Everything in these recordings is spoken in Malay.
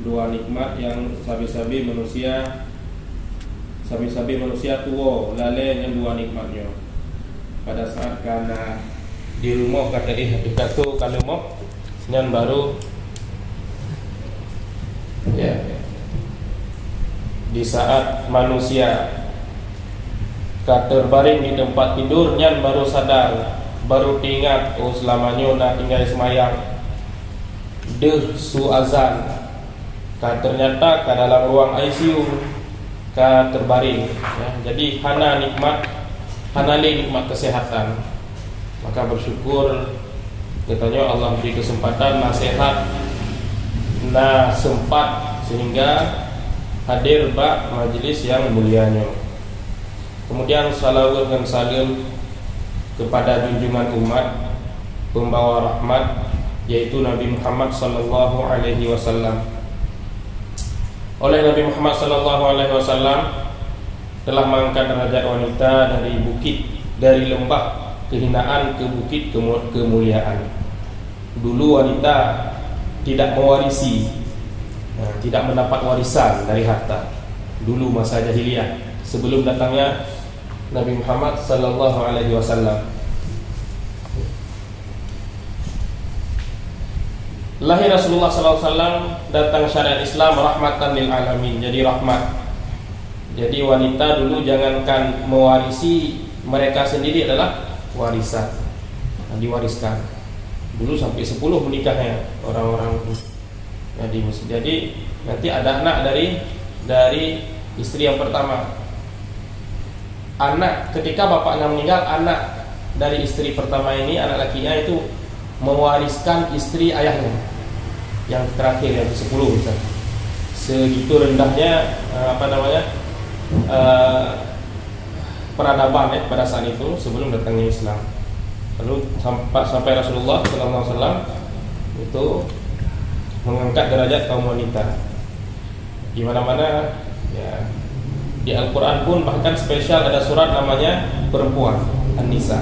dua nikmat yang sabi-sabi manusia tua lalainya dua nikmatnya. Pada saat kana di rumah kata dekat tu kalau mau senyan baru ya. Di saat manusia terbaring di tempat tidur nyan baru sadar, baru ingat oh selamanya nak tinggal semayang. Su azan. Ternyata ke dalam ruang ICU terbaring ya. Jadi hana nikmat kesehatan. Maka bersyukur katanya Allah beri kesempatan nasihat sempat sehingga hadir bak majlis yang mulianya. Kemudian salawat dan salam kepada junjungan umat, pembawa rahmat, yaitu Nabi Muhammad sallallahu alaihi wasallam. Oleh Nabi Muhammad sallallahu alaihi wasallam telah mengangkat derajat wanita dari bukit, dari lembah kehinaan ke bukit kemuliaan. Dulu wanita tidak mewarisi, tidak mendapat warisan dari harta. Dulu masa jahiliyah sebelum datangnya Nabi Muhammad sallallahu alaihi wasallam. Lahir Rasulullah sallallahu alaihi wasallam, datang syariat Islam rahmatan lil alamin, jadi rahmat. Jadi wanita dulu jangankan mewarisi, mereka sendiri adalah warisan. Diwariskan. Dulu sampai 10 menikahnya orang-orang jadi nanti ada anak dari istri yang pertama. Anak ketika bapaknya meninggal, anak dari istri pertama ini, anak lakinya itu mewariskan istri ayahnya yang terakhir, yang ke-10 misalnya. Segitu rendahnya peradaban pada saat itu sebelum datangnya Islam. Lalu sampai Rasulullah SAW itu mengangkat derajat kaum wanita. Di mana-mana ya, di Al-Quran pun bahkan spesial ada surat namanya perempuan, An-Nisa.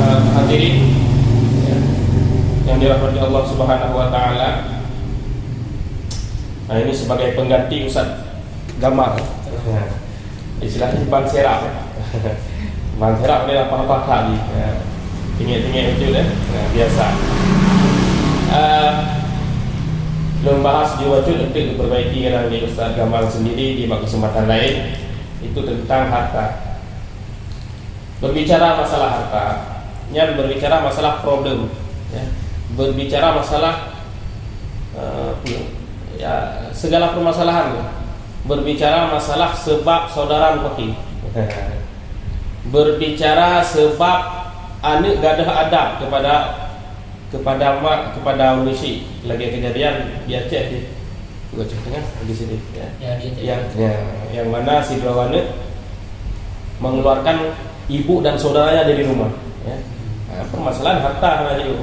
Hadirin ya, yang dirahmati Allah Subhanahu wa taala. Nah, ini sebagai pengganti Ustaz Gamal. Istilahnya Bang Serap. Bang Serap ni apa-apa kali. Tinggi-tinggi itu deh. Biasa. Belum bahas di wajud untuk diperbaiki karena di Ustaz Gamal sendiri di kesempatan lain itu tentang harta. Berbicara masalah harta, berbicara masalah problem, ya. Berbicara masalah ya, segala permasalahan, ya. Berbicara masalah sebab saudara fakir, berbicara sebab anak gadah adab kepada mak, kepada manusia. Lagi kejadian dia cek dia gua cek tengah di sini ya. Yang mana si dua anak mengeluarkan ibu dan saudaranya dari rumah, ya. Nah, permasalahan harta tadi,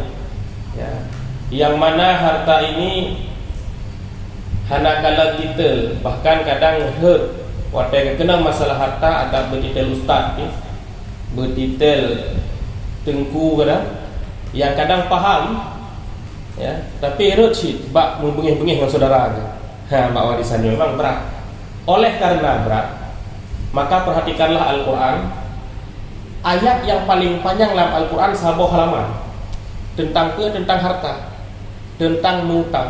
ya. Yang mana harta ini hanakala kita bahkan kadang hurt waktu kenal masalah harta ada bertitel ustaz, ya. Bertitel tengku kadang yang kadang faham, ya, tapi rutsit bak membengih-bengih dengan saudara aja. Bak warisannya memang berat. Oleh karena berat, maka perhatikanlah Al-Quran. Ayat yang paling panjang dalam Al-Quran 10 halaman tentang harta, tentang mengutang.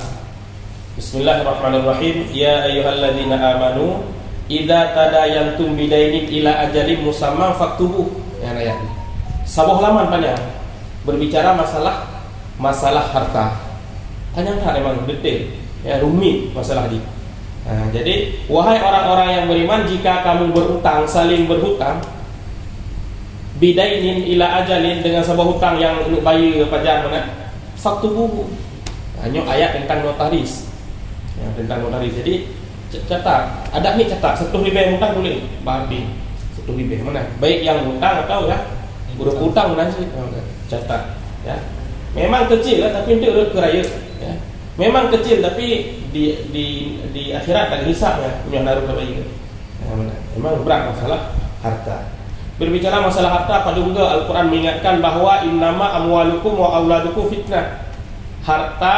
Bismillahirrahmanirrahim. Ya ayyuhalladzina amanu idza tadayantum bidainin ila ajalin musamman faktubuh. Ya, ayat ini 10 halaman panjang berbicara masalah harta. Panjang tak memang detail, ya, rumit masalah ini. Nah, jadi wahai orang-orang yang beriman, jika kamu berhutang, saling berhutang, bidainin ila ajalin, dengan sebuah hutang yang untuk bayar pajak mana, faktubuh. Hanya ayat tentang notaris, ya, tentang notaris. Jadi catat, ada ni catat 1 ribu hutang boleh, berarti 1 ribu mana, baik yang hutang atau ya berhutang nanti catat, ya. Memang kecil lah, tapi untuk keraya, ya. Memang kecil tapi di akhirat tak hisapnya punya naruh kebaik. Ya, memang berat masalah harta. Berbicara masalah harta, pada juga Al-Quran mengingatkan bahawa innama amwalukum wa auladukum fitnah. Harta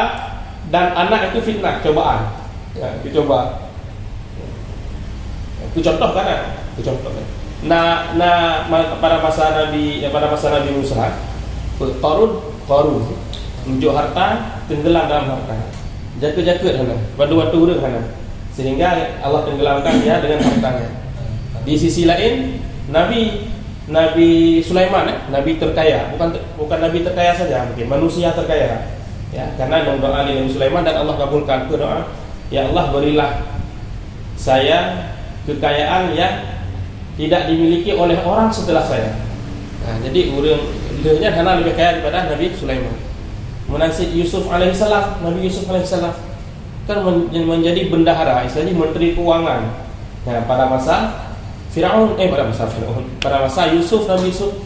dan anak itu fitnah, cobaan. Ya, dicoba. Itu contoh kan? Itu contoh kan. Pada masa Nabi Musa, Qarun unjuk harta, tenggelam dalam harta. Jaga-jaga sana, batu-batu urang sana. Sehingga Allah tenggelamkan dia dengan hartanya. Di sisi lain, Nabi Sulaiman, Nabi terkaya, bukan Nabi terkaya saja, mungkin manusia terkaya. Ya, karena doa Nabi Sulaiman dan Allah kabulkan doa, ya Allah berilah saya kekayaan yang tidak dimiliki oleh orang setelah saya. Nah, jadi urangnya karena lebih kaya daripada Nabi Sulaiman. Menasib Yusuf alaihissalam, Nabi Yusuf alaihissalam kan menjadi bendahara, istilahnya menteri keuangan. Nah, pada masa pada masa Yusuf, Nabi Yusuf,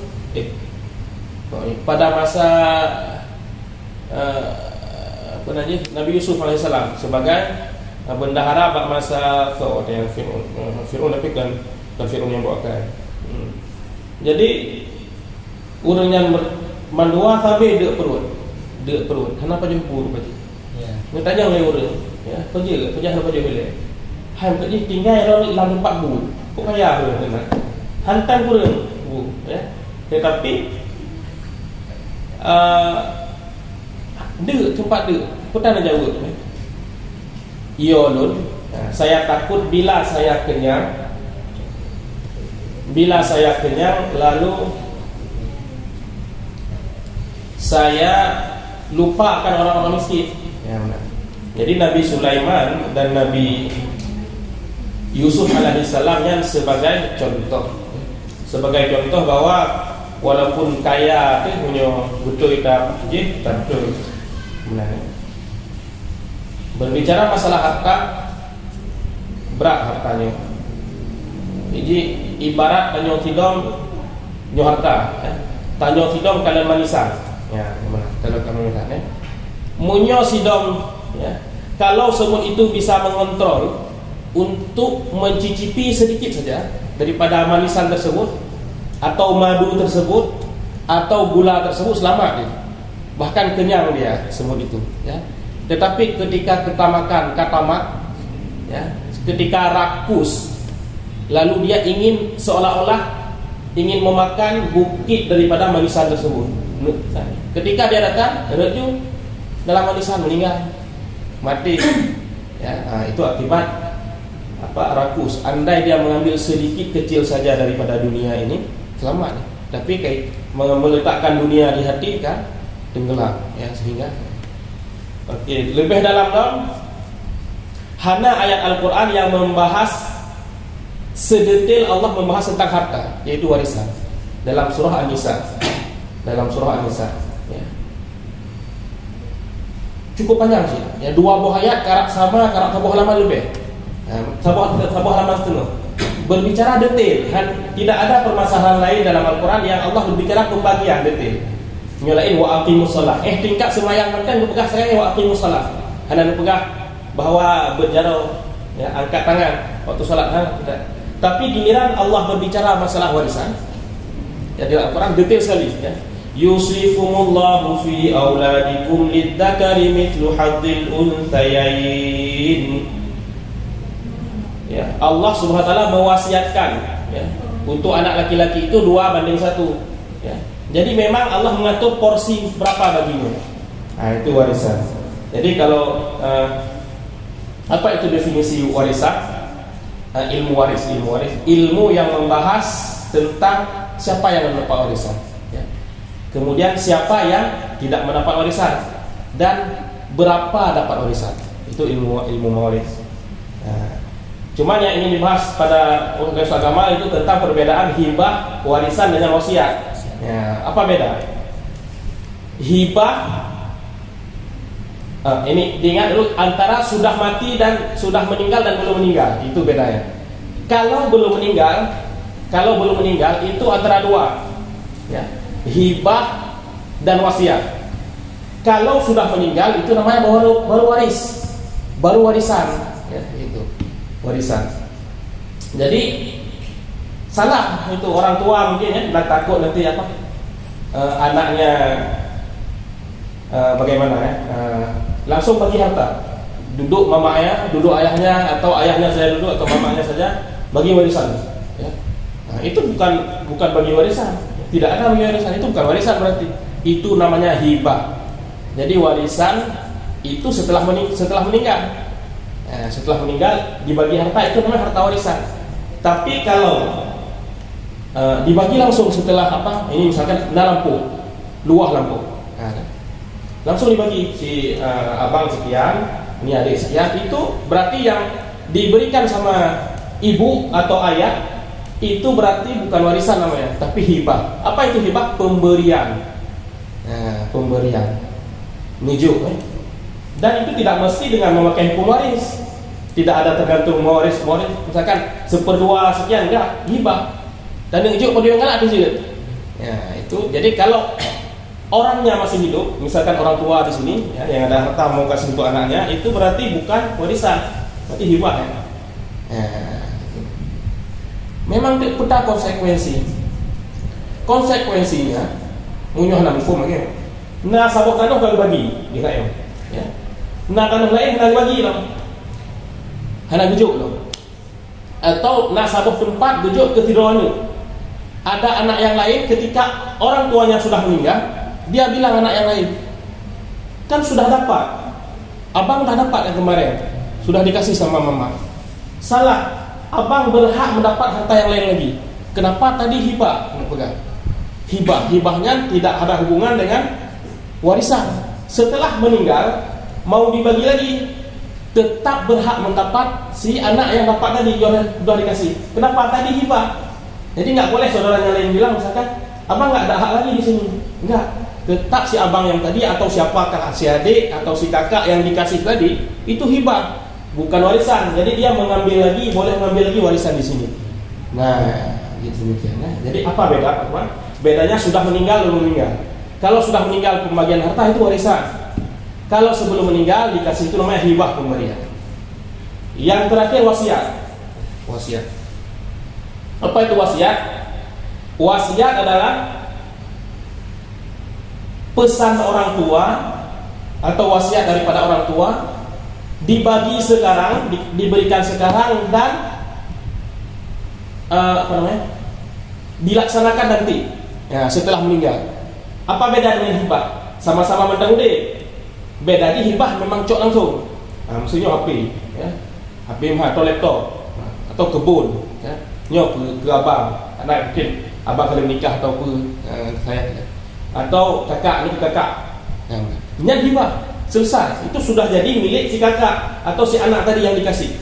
pada masa Nabi Yusuf alaihissalam sebagai bendahara pada masa Fir'aun, tapi kan Fir'aun yang bawakan. Jadi orang yang mandua sampai dek perut. Kenapa dia buru pagi? Ya. Dia tanya oleh orang, ya, kerja apa dia boleh? Hai kerja tinggal orang dalam 4 bulan. Kok kaya orang kena? Hantam kurang, bu, ya. Tetapi tempat petang jawab. Ya lun, saya takut bila saya kenyang lalu saya lupa akan orang-orang miskin. Ya, benar. Jadi Nabi Sulaiman dan Nabi Yusuf alaihissalam yang sebagai contoh bahwa walaupun kaya tu punya betul kita betul. Benar. Berbicara masalah harta, berat hartanya. Jadi ibarat tanyo tidom nyo harta, ya. Tanyo tidom kalian manisan. Ya, gimana? Kalau kamu lihat, ya. Munyo sidom, ya. Kalau semut itu bisa mengontrol untuk mencicipi sedikit saja daripada manisan tersebut atau madu tersebut atau gula tersebut, selamat dia. Bahkan kenyang dia semut itu, ya. Tetapi ketika ketamakan, ya, ketika rakus, lalu dia ingin seolah-olah ingin memakan bukit daripada manisan tersebut. Ketika dia datang, reju dalam manisan, meninggal, mati. Ya, itu akibat rakus. Andai dia mengambil sedikit kecil saja daripada dunia ini, selamat. Tapi meletakkan dunia di hati kan tenggelam, ya, sehingga lebih dalam hana ayat Al-Quran yang membahas sedetail Allah membahas tentang harta, yaitu warisan, dalam surah An-Nisa. Ya. Cukup panjang sih, ya, 2 buah ayat karak satu halaman lebih, satu halaman setengah, berbicara detail. Tidak ada permasalahan lain dalam Al-Quran yang Allah berbicara pembagian detail. Nyalain wa aqimus shalah. Tingkat semayang kan berpegah saya wa aqimus shalah. Hanya berpegah bahwa berjarau, ya, angkat tangan waktu salat, tidak. Tapi giliran Allah berbicara masalah warisan, ya, di Al-Quran detail sekali, ya. Yusikumullahu fi auladikum lidzakari mithlu hadzil unthayain. Ya, Allah Subhanahu wa taala mewasiatkan, ya, untuk anak laki-laki itu 2:1, ya. Jadi memang Allah mengatur porsi berapa baginya. Nah, itu warisan. Jadi kalau apa itu definisi warisan? Ilmu waris, ilmu yang membahas tentang siapa yang mendapat warisan, ya. Kemudian siapa yang tidak mendapat warisan dan berapa dapat warisan. Itu ilmu waris. Nah, cuman yang ingin dibahas pada Universitas Agama itu tentang perbedaan hibah, warisan dengan wasiat. Ya, apa beda? Hibah, ini diingat dulu, antara sudah mati dan sudah meninggal dan belum meninggal, itu bedanya. Kalau belum meninggal itu antara 2, ya, hibah dan wasiat. Kalau sudah meninggal itu namanya baru warisan, ya, itu warisan. Jadi salah itu orang tua mungkin, ya, nak takut nanti anaknya bagaimana, ya, langsung bagi harta. Duduk mamanya, duduk ayahnya, atau ayahnya saya duduk, atau mamanya saja bagi warisan. Ya. Nah, itu bukan bagi warisan. Tidak ada bagi warisan, itu bukan warisan berarti. Itu namanya hibah. Jadi warisan itu setelah meninggal. Nah, setelah meninggal dibagi harta, itu namanya harta warisan. Tapi kalau dibagi langsung setelah ini misalkan lampu, luah lampu, langsung dibagi si abang sekian, ini adik sekian, itu berarti yang diberikan sama ibu atau ayah itu berarti bukan warisan namanya, tapi hibah. Apa itu hibah? Pemberian. Nah, pemberian. Nujuk. Dan itu tidak mesti dengan memakai hukum waris. Tidak ada tergantung waris misalkan 1/2 sekian, enggak, hibah. Dan nujuk pada yang enggak ada juga. Ya, itu. Jadi kalau orangnya masih hidup, misalkan orang tua di sini ya, yang ada harta mau kasih untuk anaknya, itu berarti bukan warisan, berarti hibah ya. Memang peta konsekuensinya munyah nak hukum lagi. Nah sabuk tanah kalau bagi dia kaya. Ya. Nah tanah lain nak bagi lah. Hana gujuk lah. Atau nak sabuk tempat gujuk ke tiruannya. Ada anak yang lain ketika orang tuanya sudah meninggal, dia bilang anak yang lain, kan sudah dapat, abang dah dapat yang kemarin, sudah dikasih sama mama. Salah, abang berhak mendapat harta yang lain lagi. Kenapa tadi hibah? Hibahnya tidak ada hubungan dengan warisan. Setelah meninggal, mau dibagi lagi, tetap berhak mendapat si anak yang dapat tadi, sudah dikasih. Kenapa tadi hibah? Jadi nggak boleh saudaranya lain bilang misalkan abang nggak ada hak lagi di sini. Enggak, tetap si abang yang tadi atau siapakah, si adik atau si kakak yang dikasih tadi itu hibah, bukan warisan. Jadi dia boleh mengambil lagi warisan di sini. Nah, gitu demikian. Nah, jadi apa beda, teman? Bedanya sudah meninggal belum meninggal. Kalau sudah meninggal pembagian harta itu warisan. Kalau sebelum meninggal dikasih itu namanya hibah, pemberian. Yang terakhir wasiat. Apa itu wasiat? Wasiat adalah pesan orang tua atau wasiat daripada orang tua dibagi sekarang, diberikan sekarang dan dilaksanakan nanti ya, setelah meninggal. Apa beda dengan hibah? Sama-sama mendahului. Beda di hibah memang cok langsung. Maksudnya HP ya. HP atau laptop atau kebun ya. Nyok ke abang, anak mungkin abang kena menikah atau saya atau kakak ni kakak. Yang hibah selesai, itu sudah jadi milik si kakak atau si anak tadi yang dikasih.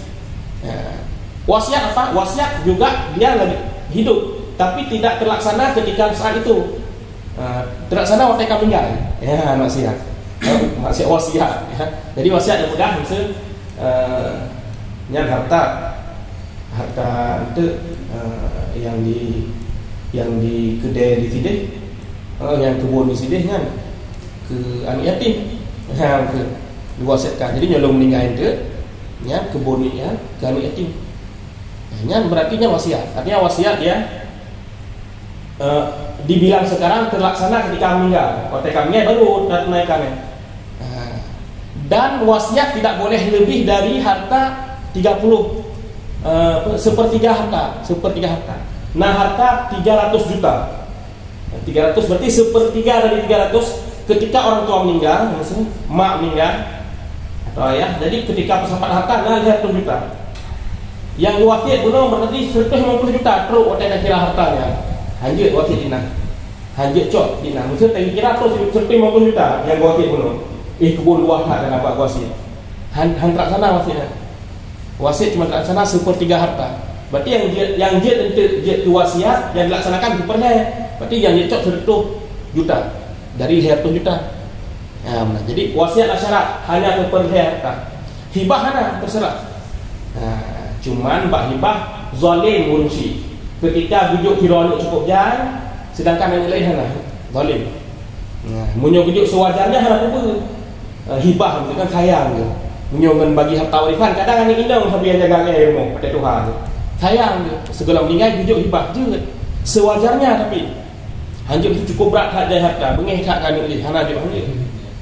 Wasiat apa? Wasiat juga dia lagi hidup, tapi tidak terlaksana ketika saat itu. Terlaksana waktu kamu meninggal. Ya, maksiat. Maksiat wasiat. Ya. Jadi wasiat yang mudah, misal harta itu yang di kedai di sideh, yang kebun di sideh kan ke anak yatim, ke diwasiatkan. Jadi nyolong meninggal itu, ya kebun ni ya ke anak yatim. Nya berarti nya wasiat. Artinya wasiat ya dibilang sekarang terlaksana ketika meninggal. Waktu kami baru naikkannya. Dan wasiat tidak boleh lebih dari harta 30 sepertiga harta. Nah harta 300 juta. 300 berarti sepertiga dari 300 ketika orang tua meninggal, misalnya mak meninggal atau ayah. Jadi ketika persamaan harta nah 100 juta. Yang wasiat bunuh berarti 150 juta. Terus waktu kira hartanya. Hanjut wasiat dina. Hanjut cok dina. Maksudnya tadi kira terus 150 juta yang wasiat bunuh. Kebun luar tak dan apa wasiat. Hantrak sana wasiatnya. Wasiat cuma terlaksana sepertiga harta. Berarti yang dia wasiat yang dilaksanakan sepertiga. Berarti yang dia cok 100 juta dari 100 juta. Ya, benar. Jadi wasiat syarat hanya sepertiga harta. Hibah mana terserah. Nah, cuman mbak hibah zalim munsi. Ketika bujuk kirono cukup jalan, sedangkan yang lain hana zalim. Nah, munyo bujuk sewajarnya hana apa? Hibah itu kan sayang tu. Menyongan bagi harta warisan kadang ada indang sampai yang jaga ilmu pada Tuhan tu. Sayang tu. Segala meninggal bujuk hibah juga. Sewajarnya tapi hanjur itu cukup berat hak jaya harta, bengih hak kan ni hana dia panggil.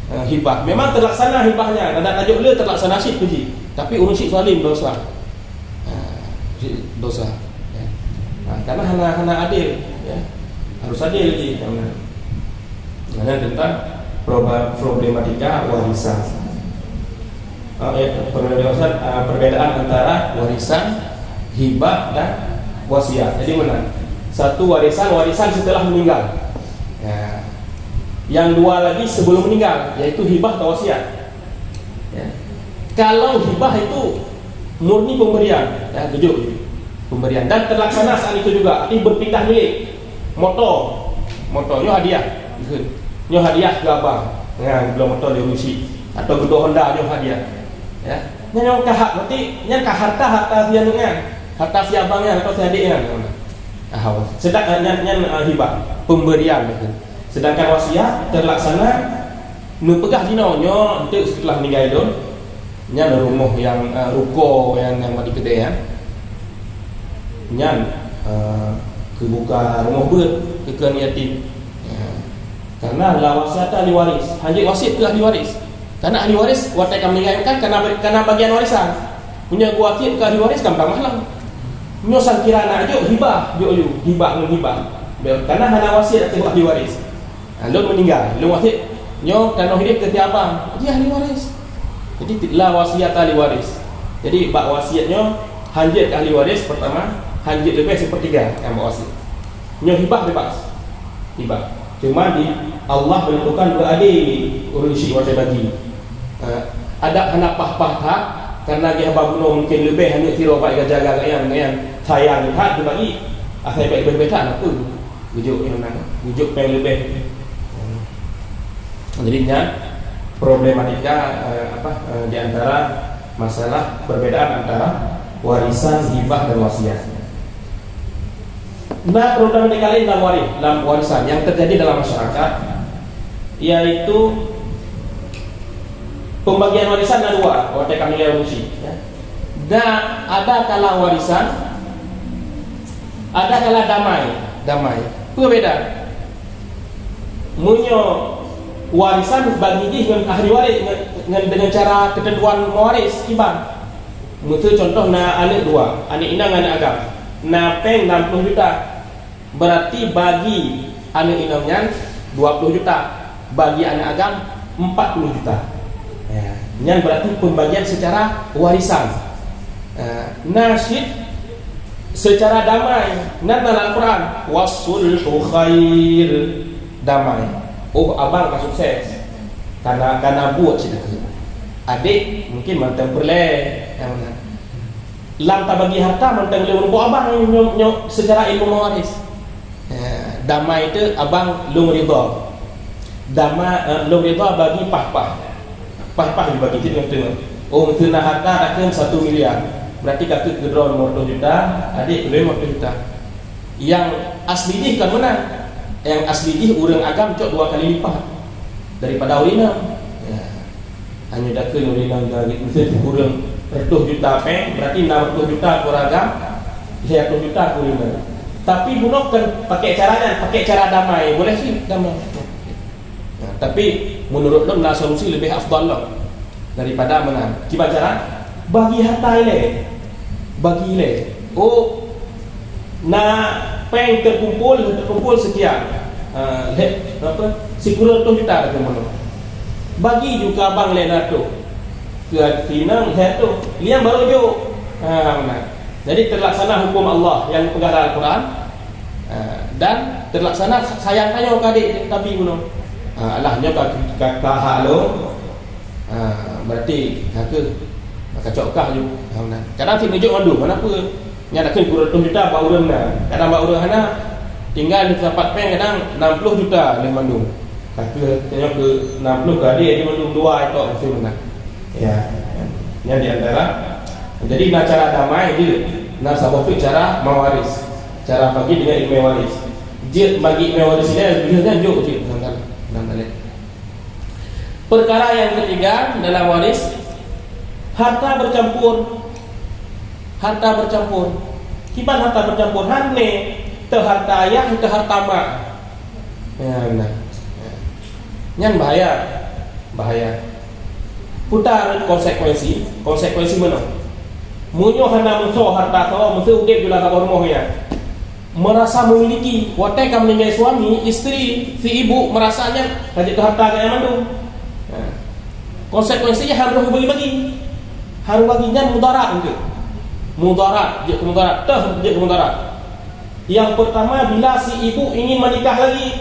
hibah. Memang terlaksana hibahnya, ada tajuk dia terlaksana syid puji. Tapi urun syid zalim dosa. Dosa. Ya. Karena hana adil, ya. Harus adil je. Karena tentang problematika warisan. Perbedaan antara warisan, hibah dan wasiat. Jadi mana? Satu warisan setelah meninggal. Ya. Yang dua lagi sebelum meninggal, yaitu hibah atau wasiat. Ya. Kalau hibah itu murni pemberian, ya, tujuh pemberian dan terlaksana saat itu juga. Arti berpindah milik. Motornya hadiah, nyo hadiah ke abang. Nah, belum motor di Rusi atau gedung Honda nyo hadiah. Ya, nyo kahak berarti nyo harta dia dengan harta si abangnya atau si adiknya. Sedangkan hibah pemberian gitu. Sedangkan wasiat terlaksana pegah dinonyo untuk setelah meninggal itu nya rumah yang ruko yang di kedai ya. Nya kebuka rumah ke yatim. Ya. Karena la wasiat ahli waris. Hanya wasiat ke ahli waris. Karena ahli waris watak kami mengingatkan karena bagian warisan. Punya wasiat ke ahli waris kan mahlang. Nyo sangkirana aja hibah, hibah. Karena hanya wasiat ke ahli waris. Lu meninggal, lu wasiat nyo karena hidup ke abang, dia ahli waris. Jadi la wasiat ahli waris. Jadi bak wasiatnya hanjit ke ahli waris pertama, hanjit lebih sepertiga yang bak wasiat. Nyo hibah bebas. Hibah. Cuma di Allah menentukan beradil urusi wajib bagi. Ada anak pah-pah tak karena dia baguno mungkin lebih hanya tiro baik jaga yang sayang hak dibagi. Saya baik berbeda apa? Bujuk yang mana? Bujuk yang lebih. Jadinya problematika di antara masalah perbedaan antara warisan, hibah dan wasiat. Nah, problematika lain dalam warisan yang terjadi dalam masyarakat yaitu pembagian warisan ada dua, waktu kami lihat rusi. Ya. Dan ada kala warisan, ada kala damai. Berbeda. Munyo warisan bagi dengan ahli waris dengan cara ketentuan mewaris hibah. Mutu contoh anak dua, anak inang anak agam. Peng 60 juta. Berarti bagi anak inangnya 20 juta, bagi anak agam 40 juta. Ya, yang berarti pembagian secara warisan. Nasyid secara damai. Dalam Al-Quran wasulhu khair, damai. Oh, abang tak sukses karena buat cerita. Adik mungkin mantang perleh yang mana. Lam tak bagi harta mantang lewat abang nyok secara ilmu mewaris. Damai itu abang lung ridha. Damai lung ridha bagi pah-pah dibagi tengah-tengah. Oh, kena harta akan 1 miliar. Berarti kakak kedua 50 juta, adik kedua 50 juta. Yang asli ni kan mana? Yang asli ni orang agam cok 2 kali lipat daripada urinam. Ya. Hanya dah ke urinam dari kurang 100 juta berarti 60 juta kurang agam, 100 juta urinam. Tapi gunakan pakai cara damai, boleh sih damai. Ya, tapi menurut lo nak solusi lebih afdal lo daripada mana? Gimana cara? Bagi harta bagi oh peng terkumpul sekian sekurang 100 juta ke mana bagi juga bang lena tu ke finang tu liang baru jo jadi terlaksana hukum Allah yang pengarah Al-Quran dan terlaksana sayang kayo kadik tapi guna Allahnya kakak lo berarti kakak kacau-kacau juga. Kadang sih nunjuk mandu, kenapa? Nyatakan kurang 20 juta baru rendah. Kadang baru rendah tinggal di tempat peng kadang 60 juta di mandu. Kata tanya ke 60 ke dia di mandu 2 itu mesti rendah. Ya. Yang di antara jadi cara damai dia nak sabuk cara mewaris. Cara bagi dengan ilmu waris. Dia bagi ilmu waris dia biasanya jauh je dalam perkara yang ketiga dalam waris harta bercampur. Kiban harta bercampur? Hane te harta ayah, te harta mak. Ya benar. Yang bahaya. Putar konsekuensi mana? Munyo hana musuh harta kau, musuh udip jula kau rumahnya. Merasa memiliki, watai kamu meninggal suami, istri, si ibu merasanya hajat ke harta kayak mandung. Konsekuensinya harus bagi-bagi, harus baginya mudarat untuk mudarat, dia kemudarat. Yang pertama, bila si ibu ingin menikah lagi,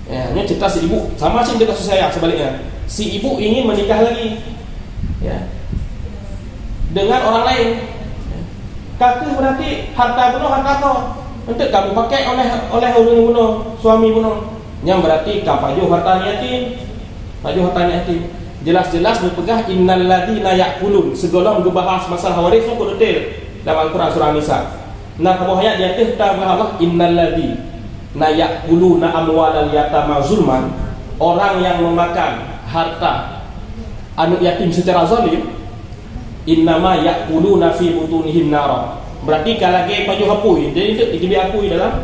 ini cerita si ibu sama sih dengan saya sebaliknya. Si ibu ingin menikah lagi, ya, dengan orang lain. Kaki berarti harta bunuh harta kau, untuk kamu pakai oleh orang bunuh, suami bunuh. Yang berarti kapaju harta yatim, Jelas-jelas berpegang innalladzina ya'kulun. Segolong gebahas masalah waris cukup detail dalam Al-Quran surah Nisa. Nah, kamu ayat dia tu kita Allah innalladzina ya'kuluna amwalal yatama zulman. Orang yang memakan harta anak yatim secara zalim, innama ya'kuluna fi butunihim nara. Berarti kalau lagi paju hapui, jadi itu diakui dalam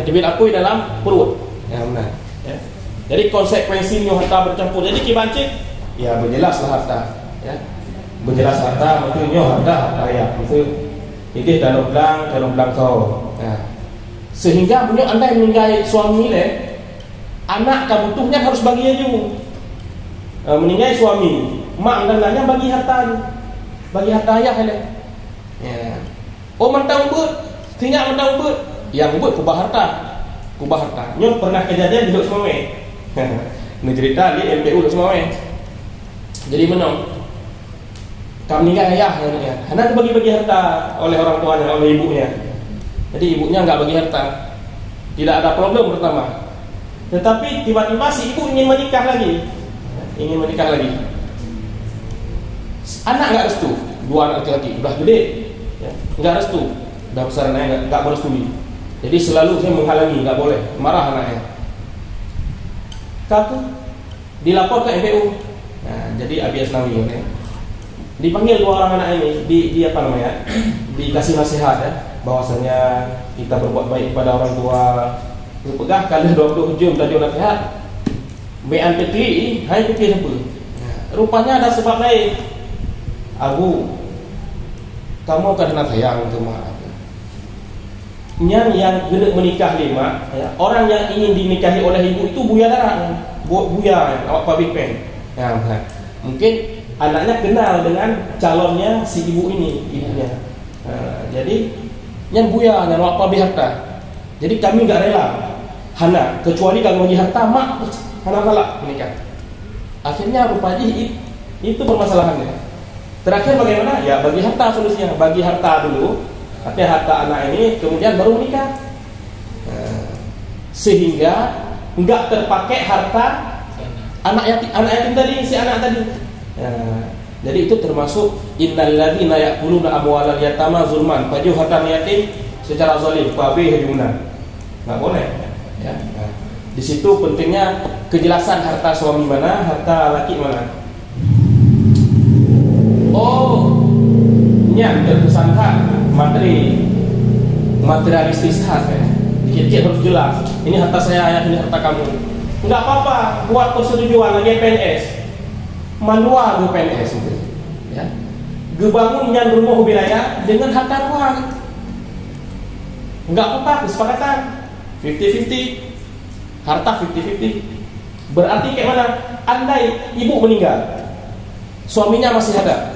diakui dalam perut. Ya benar. Ya. Jadi konsekuensinya harta bercampur. Jadi kibancik, ya berjelaslah harta. Ya, berjelas harta, maksudnya harta ya. Maksud ini dalam belang kau. Ya. Sehingga punya anda yang meninggal suami le, anak kebutuhnya harus bagi aja. Meninggal suami, mak dan nanya bagi harta ayah le. Ya. Oh mentang but, tinggal mentang but, yang but kubah harta. Nyo pernah kejadian di semua we. Ini cerita di MPU semua we. Jadi menang. Kami meninggal ayah ya. Anak bagi-bagi harta oleh orang tuanya, oleh ibunya. Jadi ibunya enggak bagi harta. Tidak ada problem pertama. Tetapi tiba-tiba si ibu ingin menikah lagi. Anak enggak restu. Dua anak laki-laki udah gede, ya. Enggak restu. Udah besar anaknya enggak merestui. Jadi selalu saya menghalangi, nggak boleh, marah anaknya. Kaku dilapor ke MPU. Nah, jadi Abi Asnawi, okay? Dipanggil dua orang anak ini, di apa namanya? Dikasih nasihat ya, bahwasanya kita berbuat baik kepada orang tua. Berpegang kali 20 jam tadi nasihat. Bean petli, hai petli apa? Rupanya ada sebab lain. Abu, kamu kena sayang ke mak. Yang hendak menikah lima, ya, orang yang ingin dinikahi oleh ibu itu buya darah, awak public pen. Ya, mungkin anaknya kenal dengan calonnya si ibu ini, ibunya. Jadi yang buya, yang awak public harta. Jadi kami enggak rela, hana kecuali kalau bagi harta mak, hana salah menikah. Akhirnya rupanya itu permasalahannya. Terakhir bagaimana? Ya bagi harta solusinya, bagi harta dulu. Tapi harta anak ini kemudian baru menikah, sehingga enggak terpakai harta anak yatim tadi, si anak tadi. Jadi itu termasuk innalladzina ya'kuluna amwalal yatama zulman. Baju harta yatim secara zalim, babi hujuna. Enggak boleh. Ya. Di situ pentingnya kejelasan harta suami mana, harta laki mana. Oh, yang terkesankan materialistis hak ya. Dikit-dikit harus jelas. Ini harta saya, ini harta kamu. Enggak apa-apa, buat persetujuan lagi PNS. Manual ke PNS itu. Ya. Gebangun yang rumah wilayah dengan harta uang. Enggak apa-apa, kesepakatan 50-50. Harta 50-50. Berarti kayak mana? Andai ibu meninggal, suaminya masih ada,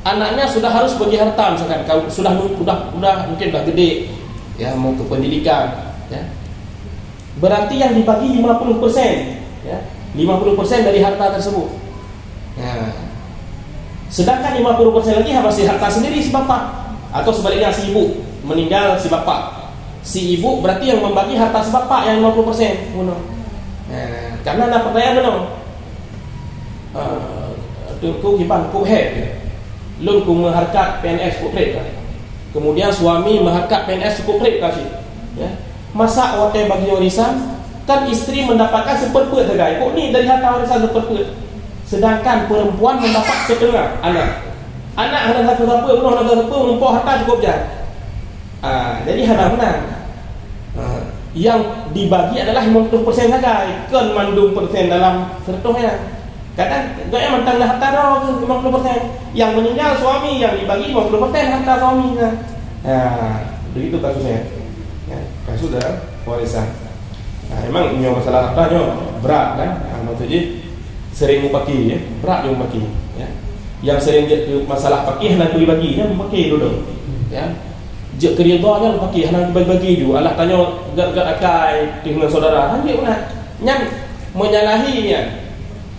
anaknya sudah harus bagi harta, misalkan kalau sudah mungkin udah gede, ya mau ke pendidikan, ya. Berarti yang dibagi 50%, ya, 50% dari harta tersebut. Nah, sedangkan 50% lagi masih harta sendiri si bapak, atau sebaliknya si ibu meninggal si bapak. Si ibu berarti yang membagi harta si bapak yang 50%. Nah, karena ada pertanyaan benar. Ku gimana? Ku head. Lun ku mengharkat PNS cukup rate, kemudian suami mengharkat PNS cukup rate kasih, ya. Masa waktu bagi warisan kan istri mendapatkan seperempat saja. Kok ni dari harta warisan seperempat, sedangkan perempuan mendapat setengah. Anak ada satu mempunyai harta cukup je. Jadi ada menang. yang dibagi adalah 50% saja, kan mandung persen dalam sertuhnya. Kadang gaya mentang harta dah 50%. Yang meninggal suami yang dibagi 50% harta suaminya. Begitu kasusnya. Ya, kasus dalam warisan. Nah, memang punya masalah hartanya berat kan? Maksudnya sering mupaki ya, berat dia mupaki ya. Yang sering masalah pakih nak bagi kan mupaki dulu. Ya. Jek keridanya mupaki hendak bagi dulu. Allah tanya gak akai dengan saudara. Dia mana? Yang menyalahinya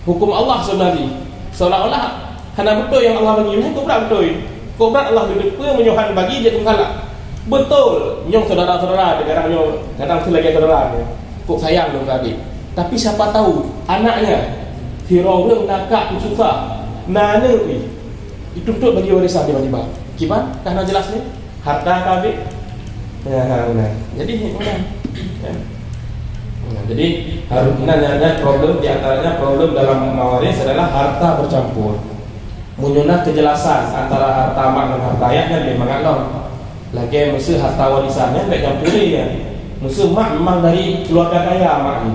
hukum Allah sebenarnya. Seolah-olah hana betul yang Allah bagi, kau berat betul. Kau berat Allah bagi, kau menyuhan bagi je tu salah. Betul, nyong saudara-saudara, kadang-kadang kadang tu lagi saudara ni. Kok sayang dong adik. Tapi siapa tahu anaknya hero orang nakak tu susah. Nana ni dituntut bagi warisan tiba-tiba. Gimana? Karena jelas ni harta kabik. Ya, benar. Jadi benar. Ya. Jadi harus ada problem di antaranya problem dalam mewaris adalah harta bercampur. Menyunah kejelasan antara harta mak dan harta ayah kan memang Allah. Lagi mesti harta warisannya tak campuri ya. Mesti mak memang dari keluarga kaya mak ni.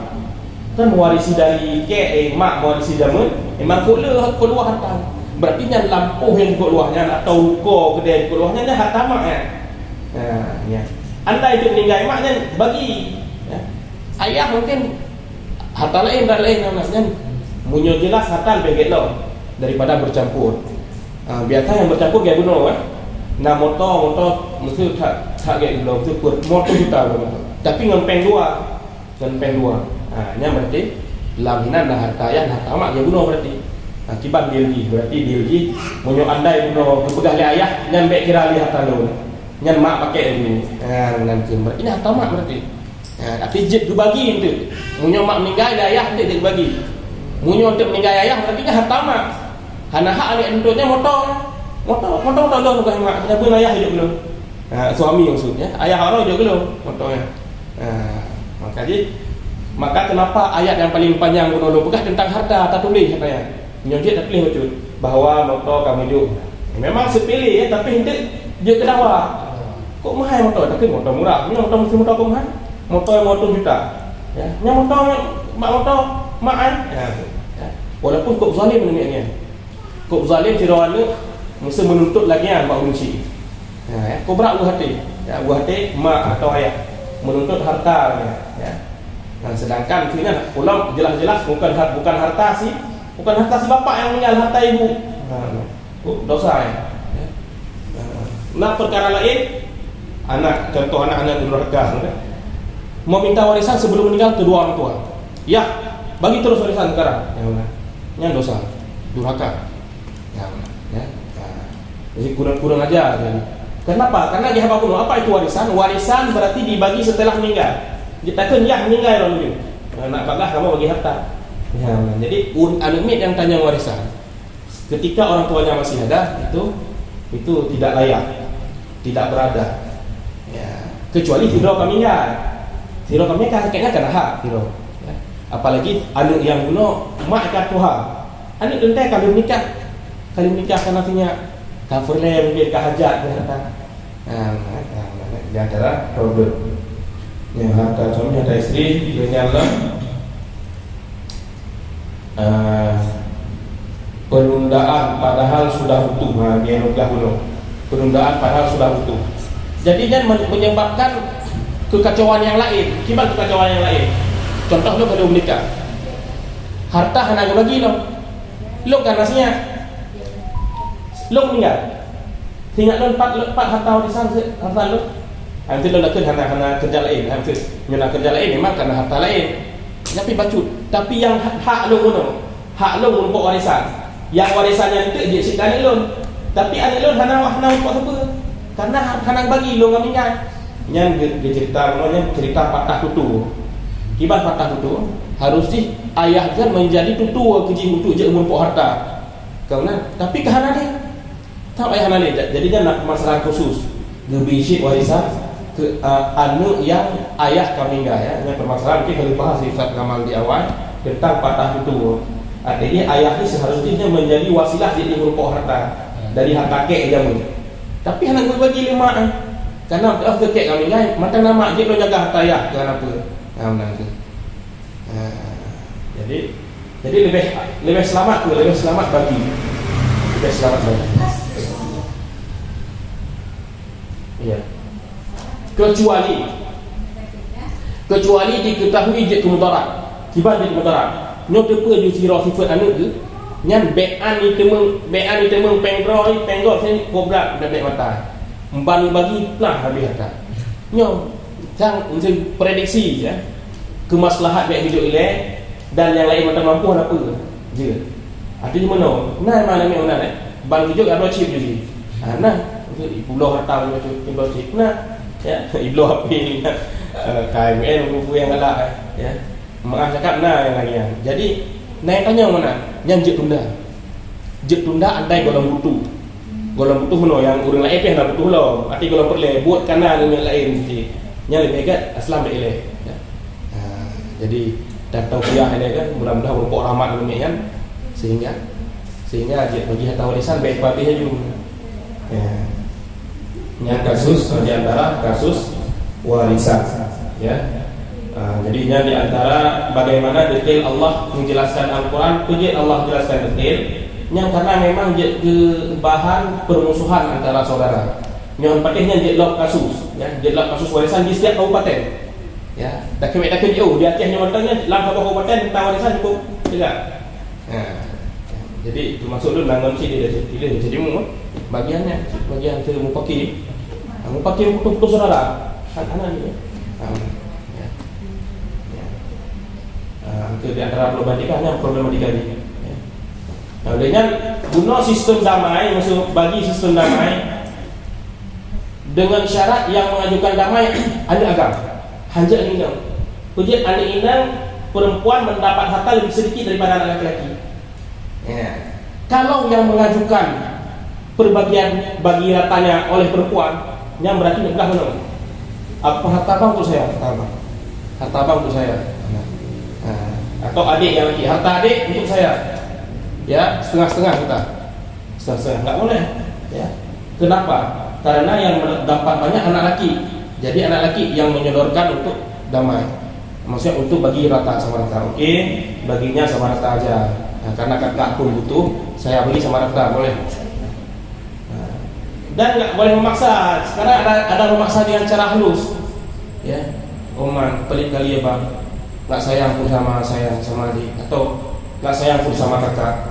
Kan mewarisi dari mak mewarisi jamun memang keluar harta. Berarti yang lampuh yang keluarnya atau ruko kedai keluarnya harta mak ya. Ya. Anda itu meninggal maknya bagi ya. Ayah mungkin harta lain dan lain namanya. Munyo jelas harta lebih lo daripada bercampur. Biasa yang bercampur kayak bunuh kan. Nah motor mesti tak kayak belum tu motor juta motor. Tapi ngempeng dua. Nya berarti laminan dah harta ayah harta mak dia bunuh berarti. Akibat dilgi berarti dilgi munyo andai bunuh kepegah le ayah nyampe kira li harta lo. Nyan mak pakai dulu. Nanti berarti ini harta mak berarti. Tapi jet dibagi itu. Munyo mak meninggal ayah dia dibagi. Munyo untuk meninggal ayah berarti kan harta mak. Hana hak ali entutnya motor dah bukan mak. Kenapa ayah hidup belum? Suami maksudnya. Ayah orang hidup belum motornya. Maka kenapa ayat yang paling panjang menolong pegah tentang harta tak tulis katanya. Nyojit tak tulis betul bahawa motor kamu hidup. Memang sepilih ya, tapi dia kedawa. Kok mahal motor? Tapi motor murah. Ini motor mesti motor kok mahal. Motor juta. Ya, ini motor mak kan. Ya. Walaupun kok zalim ni. Kok zalim sirawan ni mesti menuntut lagi kan mak benci. Ya, kok berat buah hati. Ya, buah hati mak atau ayah menuntut harta ya. Nah, sedangkan sini pulang jelas-jelas bukan harta si bapak yang meninggal, harta ibu. Dosa ya. Nah, perkara lain contoh anak-anak durhaka mau minta warisan sebelum meninggal kedua orang tua. Ya, bagi terus warisan sekarang. Yang dosa, durhaka. Ya. Jadi kurang aja jadi. Kenapa? Karena dia apa itu warisan? Warisan berarti dibagi setelah meninggal. Kita kan meninggal orang itu. Nak bagah kamu bagi harta. Ya, jadi anumit yang tanya warisan. Ketika orang tuanya masih ada, itu tidak layak, tidak berada. Ya, kecuali hidro kami enggak. Hidro kami kayaknya kena hak hidro. Ya. Apalagi anak yang bunuh mak ikat Tuhan. Anak dentai kalau menikah karena punya cover lem dia kahajat harta. Di antara problem. Ya, harta suami harta istri dia Allah penundaan padahal sudah utuh. Dia nukah dulu. Penundaan padahal sudah utuh. Jadinya menyebabkan kekacauan yang lain. Akibat kekacauan yang lain. Contoh lo kalau menikah, harta hanya bagi lo kan rasanya lo meninggal. Tinggal lo empat harta warisan harta lo. Nanti lo nak hana kerja lain. Nanti nyuna kerja lain memang karena harta lain. Tapi bacut. Tapi yang hak lo untuk warisan. Yang warisannya itu dia sikani lo. Tapi anak lo hana untuk apa? Karena hana bagi lo ngam ingat. Yang dia cerita patah tutu. Kibat patah tutu harus di ayah kan menjadi tutu keji untuk je umur pok harta. Karena tapi kahana dia. Tak ayah hana dia. Jadi dia nak masalah khusus. Gebisi warisan ke anu yang ayah kami enggak ya. Yang permasalahan kita kalau bahas Ustaz Kamal di awal tentang patah tutu. Artinya ayah ini seharusnya menjadi wasilah jadi umur pok harta dari harta kek jamu. Tapi anak gue bagi lima Karena kekek kami kan macam nama dia lo jaga harta ya kenapa? Nah, tu. Jadi lebih selamat tu, lebih selamat bagi. Lebih selamat bagi. Ya. Kecuali diketahui je kemudarat. Kibar je kemudarat. Nyo depa ju sira sifat anu ke? Nyan bean ni temeng pengroi sen kobra dak mata. Mbani bagi lah habis kata. Nyo jang prediksi ya. Kemaslahat baik hidup ile dan yang lain mata mampu apa je. Artinya mana? Nah mana mana ban hidup ada chip je. Nah, ibloh harta macam ibloh chip. Nah, ya ibloh api ni. KMN buku yang galak ya. Maaf cakap yang lagi. Jadi naik tanya mana? Yang jet tunda andai golong butuh. Golong butuh mana yang orang lain nak butuh lo. Arti golong perle buat kana dengan lain je. Yang lebih kat aslam dak ile. Ya. Jadi datang kuliah ini kan mudah-mudahan berpok rahmat demikian sehingga jet bagi harta warisan baik babi aja. Ya. Yang kasus di antara kasus warisan ya. Jadinya di antara bagaimana detail Allah menjelaskan Al-Quran, puji Allah jelaskan detail yang karena memang ke bahan permusuhan antara saudara. Yang pentingnya deadlock kasus ya, deadlock kasus warisan di setiap kabupaten ya. Dak jauh di atasnya wantanya dalam satu kabupaten tentang warisan cukup juga. Jadi itu maksud lu nangon si dia pilih jadi mu bagian ke mupaki. Mupaki putus saudara. Anak ni. Itu di antara problematikanya problematika ini. Nah, dengan guna sistem damai, maksud bagi sistem damai dengan syarat yang mengajukan damai ada agam. Hanja inang. Pujian ada inang perempuan mendapat harta lebih sedikit daripada anak laki-laki. Ya. Kalau yang mengajukan perbagian bagi ratanya oleh perempuan, yang berarti belah mana? Apa harta bang untuk saya? Harta bang untuk saya. Atau adik yang lagi harta adik untuk saya ya setengah-setengah kita setengah-setengah nggak boleh ya. Kenapa? Karena yang dapat banyak anak laki, jadi anak laki yang menyodorkan untuk damai, maksudnya untuk bagi rata sama rata. Oke, baginya sama rata aja. Karena kakak pun butuh, saya bagi sama rata boleh. Dan nggak boleh memaksa. Sekarang ada memaksa dengan cara halus ya. Oman pelit kali ya bang, nggak sayang pun sama adik, atau nggak sayang pun sama kakak,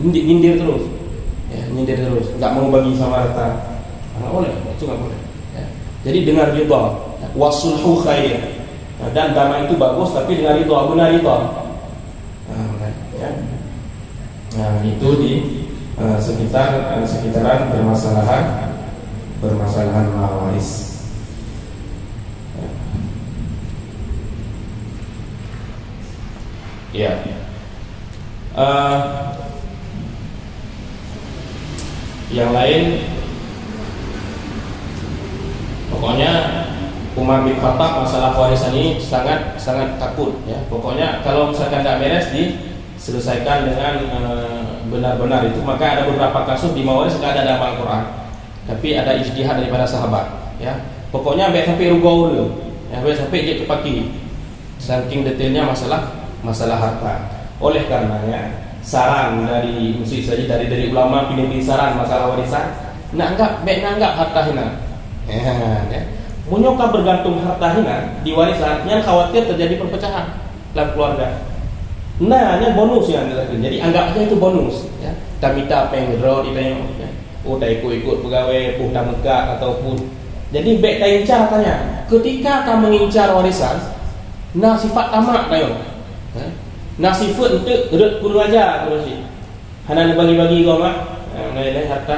nyindir terus, ya, nyindir terus, nggak mau bagi sama rata, nggak boleh, itu nggak boleh. Ya. Jadi dengar ridha, wasulhu khair, dan damai itu bagus, tapi dengan ridha, benar ridha. Ya. Nah itu di sekitaran permasalahan waris. Ya. Yang lain, pokoknya Umar bin Khattab masalah warisan ini sangat takut ya. Pokoknya kalau misalkan tidak beres diselesaikan dengan benar-benar itu, maka ada beberapa kasus di mawaris tidak ada dalam Al-Quran, tapi ada ijtihad daripada sahabat ya. Pokoknya baik sampai rugau ya, baik sampai dia kepaki saking detailnya masalah harta. Oleh karenanya saran dari mesti saja dari ulama pilih saran masalah warisan, nanggap harta hina. Ya. Munyoka bergantung harta hina di warisan yang khawatir terjadi perpecahan dalam keluarga. Nah, ini bonus yang dilakukan. Jadi anggap aja itu bonus ya. Tak minta apa yang draw ditanya ya. Oh, tak ikut pegawai, tak megak ataupun. Jadi baik tak incar tanya. Ketika kamu mengincar warisan, nah sifat tamak tayo. Nah sifat untuk redut puluh aja terus sih. Hana bagi-bagi kau mak. Nah, harta.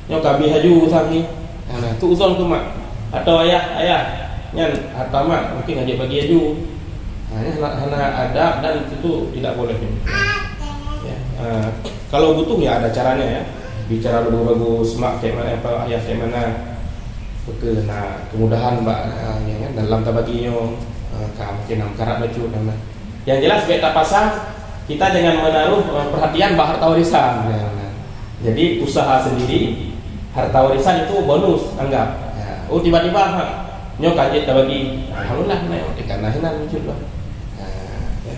Yang kabi haju sami. Nah, tu uzon tu mak. Atau ayah nyan harta mak mungkin aja bagi haju. Hana adab dan itu tidak boleh. Ya. Kalau butuh ya ada caranya ya. Bicara bagus-bagus mak kayak mana apa ayah kayak mana. Nah, kemudahan mbak ya kan dalam tabaginya mungkin karat baju dan yang jelas baik tak pasang kita jangan menaruh perhatian bahar harta warisan. Jadi usaha sendiri harta warisan itu bonus anggap. Oh tiba-tiba nyo kajet dah bagi, alhamdulillah naik ikan nahinan muncul lah. Ya.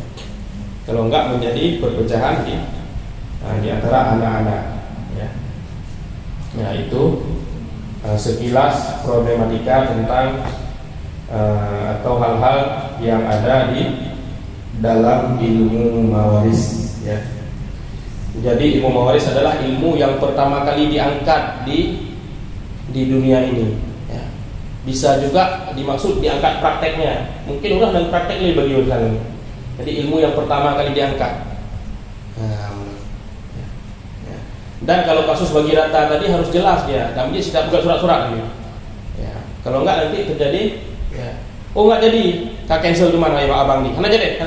Kalau enggak menjadi perpecahan di antara anak-anak. Ya. Ya itu sekilas problematika tentang atau hal-hal yang ada di dalam ilmu mawaris. Ya. Jadi ilmu mawaris adalah ilmu yang pertama kali diangkat di dunia ini. Ya. Bisa juga dimaksud diangkat prakteknya. Mungkin udah dan prakteknya bagi orang. Jadi ilmu yang pertama kali diangkat. Dan kalau kasus bagi rata tadi harus jelas dia. Dan dia tidak buka surat-surat lagi. Ya. Kalau enggak nanti terjadi. Ya. Oh enggak jadi. Kak cancel di mana ya Pak Abang ni? Hana jadi.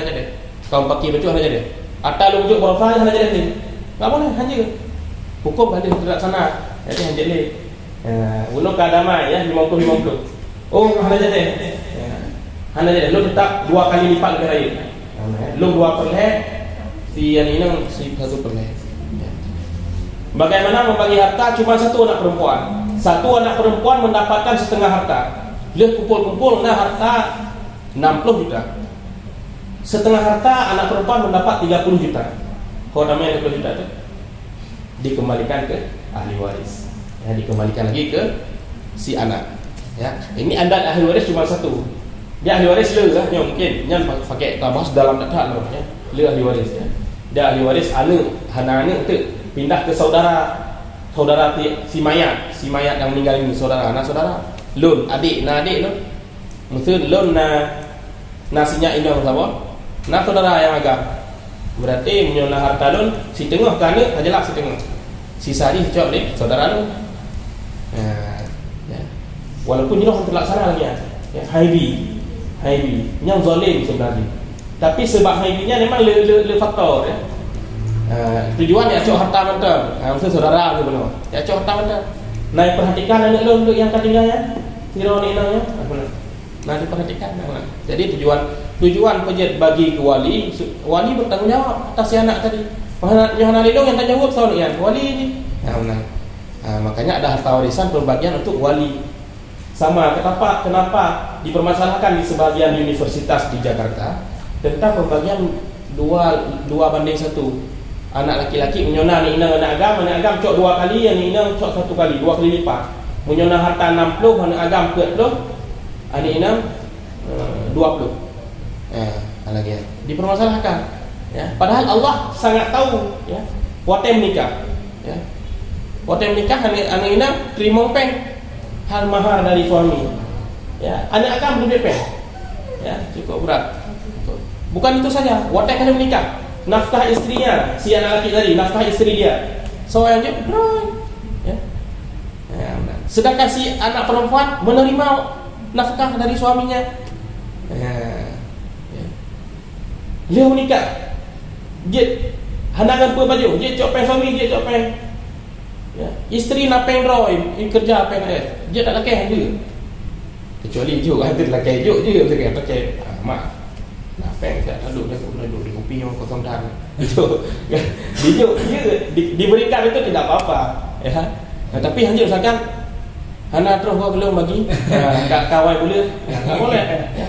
Kau pakai baju hana jadi. Atau lu bujuk profil hana jadi ni. Enggak boleh hanya. Hukum ada tidak sana. Jadi hanya jadi. Belum keadamai ya 50-50. Oh hana jadi. Ya. Hana jadi. Lu tetap 2 kali lipat lebih raya. Lu 2%, si yang ini si 1%. Bagaimana membagi harta? Cuma satu anak perempuan. Satu anak perempuan mendapatkan setengah harta. Dia kumpul-kumpul nah harta 60 juta. Setengah harta anak perempuan mendapat 30 juta. Kalau namanya 30 juta itu dikembalikan ke ahli waris. Ya, dikembalikan lagi ke si anak. Ya, ini adat ahli waris cuma satu. Dia ahli waris le lah, mungkin yang pakai tabas dalam data loh ya. Le ahli waris ya. Dia ahli waris hana itu pindah ke saudara si mayat yang meninggal ini, saudara anak saudara lun adik lo mungkin lun nasinya ini orang sama nah saudara yang agak berarti menyona harta lun si tengah kan ajalah si tengah sisa di cok ni saudara lo. Ya. Walaupun ini orang terlaksana lagi ya haibi yang zalim sebenarnya, tapi sebab haibinya memang le faktor ya. Tujuan ya cok harta mentah. Maksud saudara tu benar. Ya cok harta mentah. Nah perhatikan anak lu untuk yang ketinggalan. Tiro ni nanya. Nah diperhatikan. Jadi tujuan pejat bagi ke wali bertanggung jawab atas si anak tadi. Yohana Lidong yang tanya jawab soal ni wali ni. Makanya ada harta warisan pembagian untuk wali. Sama kenapa dipermasalahkan di sebagian universitas di Jakarta tentang pembagian 2:1. Anak laki-laki menyona ni inang anak agam cok 2 kali, yang inang cok 1 kali, 2 kali lipat. Menyona harta 60, anak agam 40, anak inang 20. Lagi dipermasalahkan. Ya. Padahal Allah sangat tahu. Ya. Watem nikah. Ya. Watem nikah anak inang terima peng hal mahar dari suami. Ya. Anak agam lebih peng. Ya, cukup berat. Bukan itu saja. Watem kena menikah. Nafkah istrinya, si anak laki tadi, nafkah istri dia. Soalnya dia ya. Sedangkan si anak perempuan menerima nafkah dari suaminya. Dia menikah. Dia handangan pun baju, dia copeng suami, dia copeng. Ya. Istri napeng roy, kerja apa dia tak laki dia. Kecuali juga ada laki je dia pakai mak. Napeng tak duduk di kopi yang kosong dan itu diberikan itu tidak apa-apa ya. Tapi hanya misalkan hana terus belum bagi kawan boleh tak boleh ya.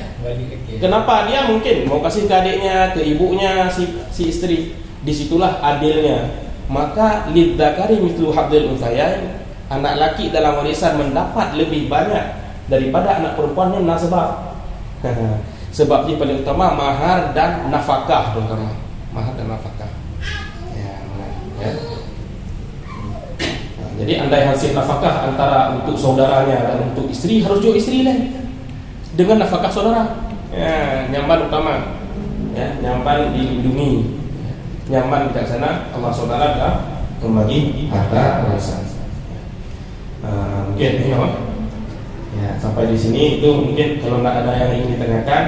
Kenapa dia mungkin mau kasih ke adiknya, ke ibunya si istri, disitulah adilnya. Maka lidzakari mithlu hadzil unthayain, anak laki dalam warisan mendapat lebih banyak daripada anak perempuan yang nasabah. Sebab dia paling utama mahar dan nafkah, terutama mahar dan nafkah. Ya. Jadi andai hasil nafkah antara untuk saudaranya dan untuk istri, harus juga istri lain dengan nafkah saudara. Ya, nyamban utama. Ya, nyamban dilindungi. Nyamban bijaksana, Allah saudara dah membagi harta warisan. Mungkin ini apa? Ya, sampai di sini itu mungkin kalau tidak ada yang ingin ditanyakan,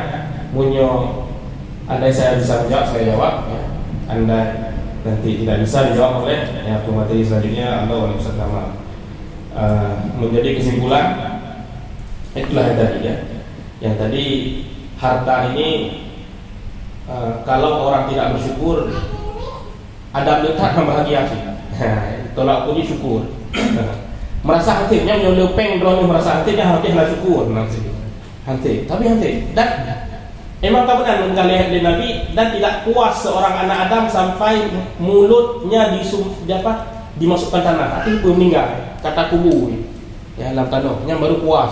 andai saya bisa menjawab, saya jawab. Ya. Andai nanti tidak bisa dijawab oleh pemateri selanjutnya, Allah waalaikumsalam. Menjadi kesimpulan, itulah yang tadi ya. Yang tadi harta ini kalau orang tidak bersyukur, ada letak yang bahagia sih. Tolak ukur syukur. merasa hatinya nyolopeng drone merasa hatinya harusnya syukur hati tapi dan emang tak benar mengkalian dari Nabi dan tidak puas seorang anak Adam sampai mulutnya dimasukkan tanah hati pun meninggal kata kubur ya dalam tanahnya baru puas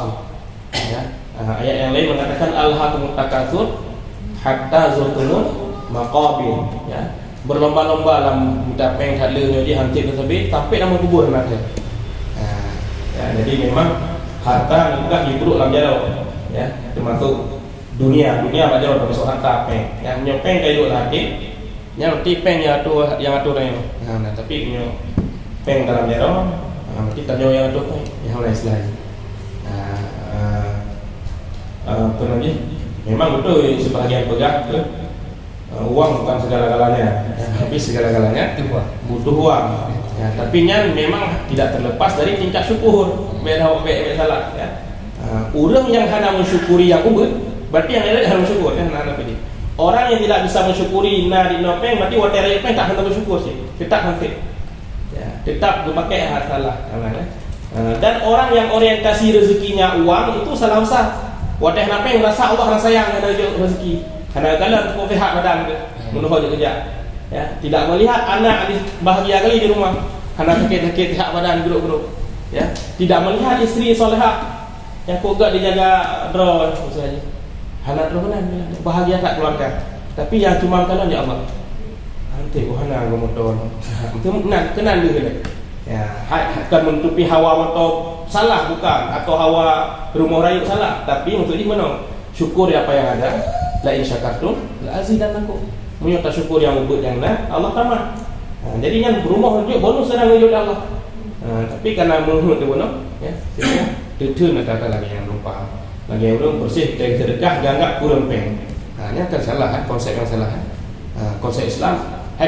ya. Ayat yang lain mengatakan alhaqumut takatsur hatta zurtumul maqabir ya berlomba-lomba dalam mendapeng hadlenya di hancur tersebut tapi nama kubur nanti ya, jadi memang harta juga diburuk dalam jauh ya termasuk dunia pada orang masuk harta peng yang nyopeng kayak dulu hati yang tipeng yang aturnya nah tapi nyopeng dalam jauh kita jauh yang atur yang lain selain apa lagi memang betul sebagian pegang uang bukan segala-galanya tapi segala-galanya butuh uang ya, tapi memang tidak terlepas dari tingkat syukur beda salah ya. Orang yang hanya mensyukuri yang berarti yang lain harus bersyukur kan orang yang tidak bisa mensyukuri di nopeng berarti water peng tak hendak bersyukur sih tetap nanti ya, tetap dipakai salah dan orang yang orientasi rezekinya uang itu salah besar water nopeng rasa Allah rasa sayang ada rezeki karena kalian tu pihak badan menurut kerja ya tidak melihat anak bahagia kali di rumah karena sakit-sakit pihak badan geruk-geruk ya tidak melihat istri solehah yang kok dijaga drone misalnya anak drone bahagia tak keluarga tapi yang cuma kalian ya Allah nanti hana ngomong itu kenal dulu ya akan menutupi hawa motor salah bukan atau hawa rumah rayu salah tapi maksudnya mana syukur apa yang ada la in syakartum la azidannakum menyata syukur yang ubud yang Allah tamat jadi yang berumah tunjuk bonus senang wujud Allah tapi karena menurut dia bonus ya sehingga kata lagi yang lupa lagi yang belum bersih dari sedekah jangan kurang peng ini akan salah konsep yang salah konsep Islam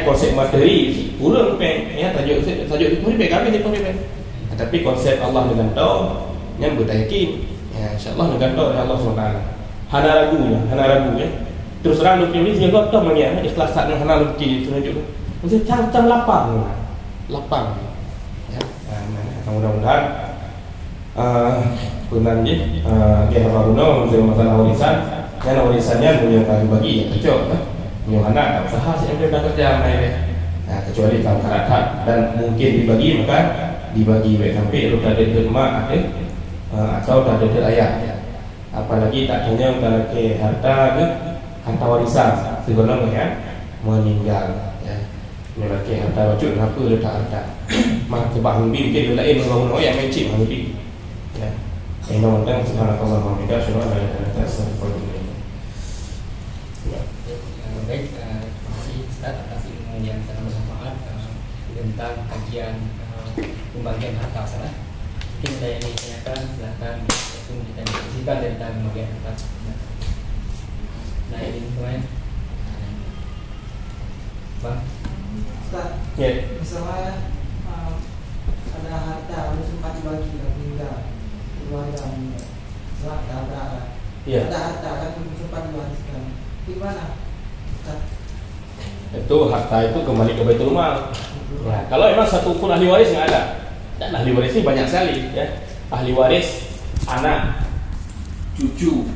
konsep materi kurang peng ya tajuk itu pun kami di peng tapi konsep Allah dengan tahu yang bertayakin ya insyaallah dengan tahu Allah SWT hana ragunya terus terang lu pilih dia kok mengia ikhlas tak dengan hana lagi tunjuk mesti cang lapang ya mudah-mudahan punanji dia haruna untuk masalah warisan dan warisannya punya bagi ya kecil punya anak tak usaha sih dia dah kerja kecuali kalau karat dan mungkin dibagi maka dibagi baik sampai lu ada di rumah ada atau ada di ayah apalagi tak hanya kalau ke harta warisan sebenarnya ya meninggal ya melaki harta wajib apa letak harta mak sebab hembi ke lain orang yang mencik hembi ya ini orang subhanallahi wa bihamdihi asyhadu an la ilaha illa anta astaghfiruka wa atubu ilaik. Baik, terima kasih Ustaz atas ilmu yang sangat bermanfaat tentang kajian pembagian harta sana. Mungkin saya ini tanyakan silakan kita diskusikan tentang pembagian harta. Nah ini teman Bang Ustaz, misalnya ada harta harus sempat dibagi meninggal keluarga meninggal ada harta kan sempat diwariskan gimana Ustaz? Itu harta itu kembali ke Baitul Mal ya, kalau memang satu pun ahli waris nggak ada dan ahli waris ini banyak sekali ya ahli waris anak cucu